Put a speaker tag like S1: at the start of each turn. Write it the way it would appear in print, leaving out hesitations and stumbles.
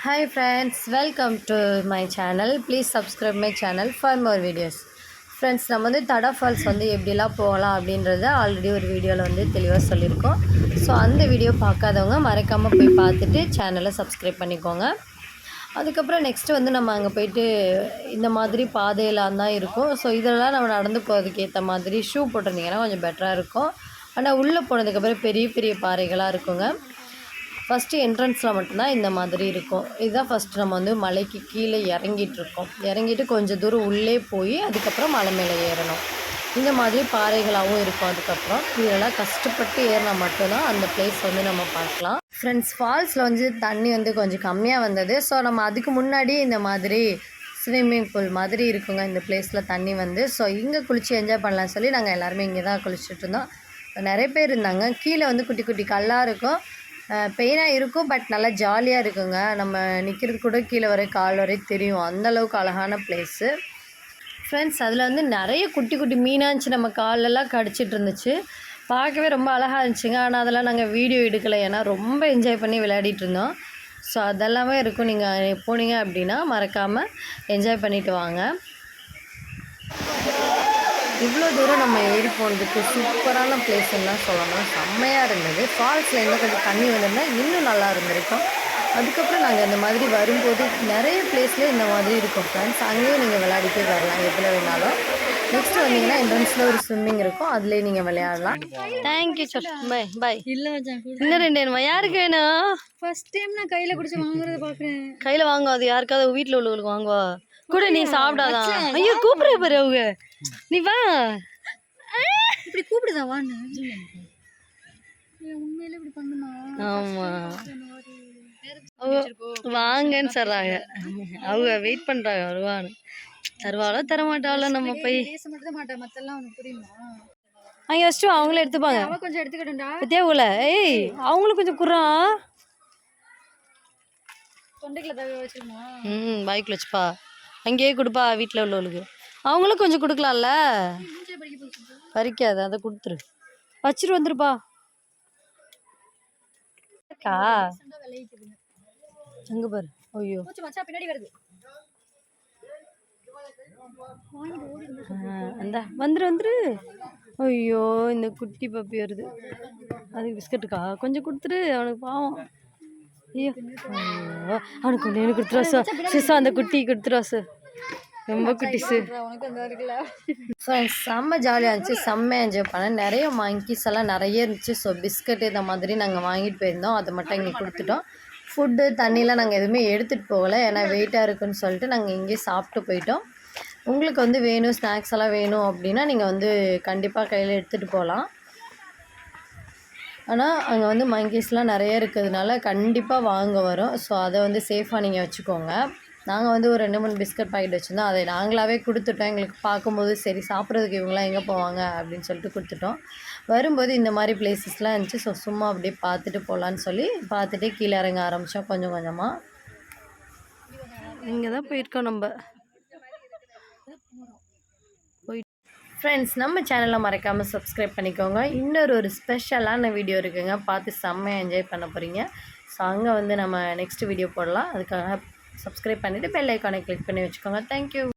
S1: Hi friends, welcome to my channel. Please subscribe my channel for more videos. Friends, நம்ம வந்து தடா falls வந்து எப்படிலாம் போகலாம் அப்படின்றத ஆல்ரெடி ஒரு வீடியோவில் வந்து தெளிவாக சொல்லியிருக்கோம். ஸோ அந்த வீடியோ பார்க்காதவங்க மறக்காமல் போய் பார்த்துட்டு சேனலை சப்ஸ்கிரைப் பண்ணிக்கோங்க. அதுக்கப்புறம் நெக்ஸ்ட்டு வந்து நம்ம அங்கே போயிட்டு இந்த மாதிரி பாதையெல்லாம் தான் இருக்கும். ஸோ இதெல்லாம் நம்ம நடந்து போகிறதுக்கு ஏற்ற மாதிரி ஷூ போட்டிருந்தீங்கன்னா கொஞ்சம் பெட்டராக இருக்கும். ஆனால் உள்ளே போனதுக்கப்புறம் பெரிய பெரிய பாறைகளாக இருக்குங்க. ஃபஸ்ட்டு என்ட்ரன்ஸில் மட்டும்தான் இந்த மாதிரி இருக்கும். இதுதான் ஃபஸ்ட்டு நம்ம வந்து மலைக்கு கீழே இறங்கிட்டு கொஞ்சம் தூரம் உள்ளே போய் அதுக்கப்புறம் மலை மேலே ஏறணும். இந்த மாதிரி பாறைகளாகவும் இருக்கும். அதுக்கப்புறம் இதெல்லாம் கஷ்டப்பட்டு ஏறினா மட்டும்தான் அந்த பிளேஸ் வந்து நம்ம பார்க்கலாம். ஃப்ரெண்ட்ஸ், ஃபால்ஸில் வந்து தண்ணி வந்து கொஞ்சம் கம்மியாக வந்தது. ஸோ நம்ம அதுக்கு முன்னாடி இந்த மாதிரி ஸ்விம்மிங் பூல் மாதிரி இருக்குங்க இந்த பிளேஸில் தண்ணி வந்து. ஸோ இங்கே குளித்து என்ஜாய் பண்ணலான்னு சொல்லி நாங்கள் எல்லாருமே இங்கே தான் குளிச்சுட்டு இருந்தோம். நிறைய பேர் இருந்தாங்க. கீழே வந்து குட்டி குட்டி கல்லாக இருக்கும், பெயினாக இருக்கும், பட் நல்லா ஜாலியாக இருக்குங்க. நம்ம நிற்கிறது கூட கீழே வரை கால் வரை தெரியும், அந்தளவுக்கு அழகான பிளேஸு. ஃப்ரெண்ட்ஸ், அதில் வந்து நிறைய குட்டி குட்டி மீனாக இருந்துச்சு, நம்ம காலெல்லாம் கடிச்சிட்டு இருந்துச்சு. பார்க்கவே ரொம்ப அழகாக இருந்துச்சுங்க. ஆனால் அதெல்லாம் நாங்கள் வீடியோ எடுக்கலை, ஏன்னா ரொம்ப என்ஜாய் பண்ணி விளையாடிட்டு இருந்தோம். ஸோ அதெல்லாமே இருக்கும். நீங்கள் போனீங்க அப்படின்னா மறக்காமல் என்ஜாய் பண்ணிவிட்டு வாங்க. இவ்வளோ தூரம் நம்ம ஏறி போனதுக்கு சூப்பரான பிளேஸ்லாம் சொல்லணும். செம்மையாக இருந்தது. ஃபால்ஸில் இன்னும் கொஞ்சம் தண்ணி வந்திருந்தால் இன்னும் நல்லா இருந்திருக்கும். அதுக்கப்புறம் நாங்கள் இந்த மாதிரி வரும்போது நிறைய பிளேஸ்லேயே இந்த மாதிரி இருக்கும் ஃப்ரெண்ட்ஸ். அங்கேயும் நீங்கள் விளையாடிட்டே வரலாம் எதில் வேணாலும். நெக்ஸ்ட்டு வந்தீங்கன்னா என்ட்ரன்ஸில் ஒரு ஸ்விம்மிங் இருக்கும், அதுலேயே நீங்கள் விளையாடலாம். தேங்க்யூ சொல். Bye bye. இல்லை இன்னும் 2 வேணுமா? யாருக்கு வேணும்?
S2: ஃபர்ஸ்ட் டைம் நான் கையில் பிடிச்சி வாங்குறத பார்க்குறேன்.
S1: கையில் வாங்குவாது யாருக்காவது வீட்டில் உள்ளவங்களுக்கு வாங்குவா கூட. நீ சாப்பிடாதான். ஐயோ கூப்பிடுற பாரு அவங்க. நீ வா,
S2: இப்படி கூப்பிடுதா வான்னு. உண்மையில இப்படி பண்ணுமா?
S1: ஆமா வாங்கன்னு சொல்றாங்க. அவங்க வெயிட் பண்றாங்க வருவான்னு. தருவாளோ தரமாட்டாளோ நம்ம போய்
S2: பேச மட்டும் மாட்டேன், மத்தெல்லாம் உனக்கு புரியுமா?
S1: அங்கே வச்சுட்டு அவங்களே எடுத்துப்பாங்க.
S2: அவ கொஞ்சம் எடுத்துக்கிட்டா
S1: பத்தியா உள்ள. ஏய் அவங்களும் கொஞ்சம் குறா.
S2: தொண்டைக்குள்ள தவி வச்சிருமா?
S1: பைக்கில் வச்சுப்பா, அங்கேயே கொடுப்பா வீட்டில் உள்ளவளுக்கு. அவங்களும் கொஞ்சம் கொடுக்கலாம்ல. பறிக்காது, அதை கொடுத்துரு, வச்சுட்டு வந்துருப்பா. அங்க பாரு. ஐயோ
S2: பின்னாடி வருது.
S1: அந்த வந்துரு. ஐயோ இந்த குட்டி பப்பி வருது. அதுக்கு பிஸ்கட்டுக்கா கொஞ்சம் கொடுத்துரு, அவனுக்கு பாவம். ஐயோ அவனுக்கு கொஞ்சம் எனக்கு கொடுத்துருவா சிசா, அந்த குட்டி கொடுத்துருவா சார். ரொம்ப குட்டிஸு. செம்ம ஜாலியாக இருந்துச்சு, செம்ம என்ஜாய் பண்ணேன். நிறைய மங்கீஸ் எல்லாம் நிறைய இருந்துச்சு. ஸோ பிஸ்கட்டு இந்த மாதிரி நாங்கள் வாங்கிட்டு போயிருந்தோம், அதை மட்டும் இங்கே கொடுத்துட்டோம். ஃபுட்டு தண்ணிலாம் நாங்கள் எதுவுமே எடுத்துகிட்டு போகலை, ஏன்னா வெயிட்டாக இருக்குன்னு சொல்லிட்டு நாங்கள் இங்கேயே சாப்பிட்டு போயிட்டோம். உங்களுக்கு வந்து வேணும், ஸ்நாக்ஸ் எல்லாம் வேணும் அப்படின்னா நீங்கள் வந்து கண்டிப்பாக கையில் எடுத்துகிட்டு போகலாம். ஆனால் அங்கே வந்து மங்கீஸ்லாம் நிறைய இருக்கிறதுனால கண்டிப்பாக வாங்க வரும். ஸோ அதை வந்து சேஃபாக நீங்கள் வச்சுக்கோங்க. நாங்கள் வந்து ஒரு 2-3 பிஸ்கட் பாக்கெட் வச்சுருந்தோம், அதை நாங்களாகவே கொடுத்துட்டோம். எங்களுக்கு பார்க்கும்போது சரி சாப்பிட்றதுக்கு இவங்களாம் எங்கே போவாங்க அப்படின்னு சொல்லிட்டு கொடுத்துட்டோம். வரும்போது இந்த மாதிரி பிளேசஸ்லாம் இருந்துச்சு. ஸோ சும்மா அப்படியே பார்த்துட்டு போகலான்னு சொல்லி பார்த்துட்டே கீழே இறங்க ஆரம்பித்தோம் கொஞ்சம் கொஞ்சமாக. இங்கே தான் போயிருக்கோம் நம்ம. ஃப்ரெண்ட்ஸ், நம்ம சேனலில் மறக்காமல் சப்ஸ்கிரைப் பண்ணிக்கோங்க. இன்னொரு ஸ்பெஷலான வீடியோ இருக்குங்க, பார்த்து செம்மையாக என்ஜாய் பண்ண போகிறீங்க. ஸோ அங்கே வந்து நம்ம நெக்ஸ்ட் வீடியோ போடலாம். அதுக்காக சப்ஸ்கிரைப் பண்ணிவிட்டு பெல் ஐக்கானை கிளிக் பண்ணி வச்சுக்கோங்க. தேங்க்யூ.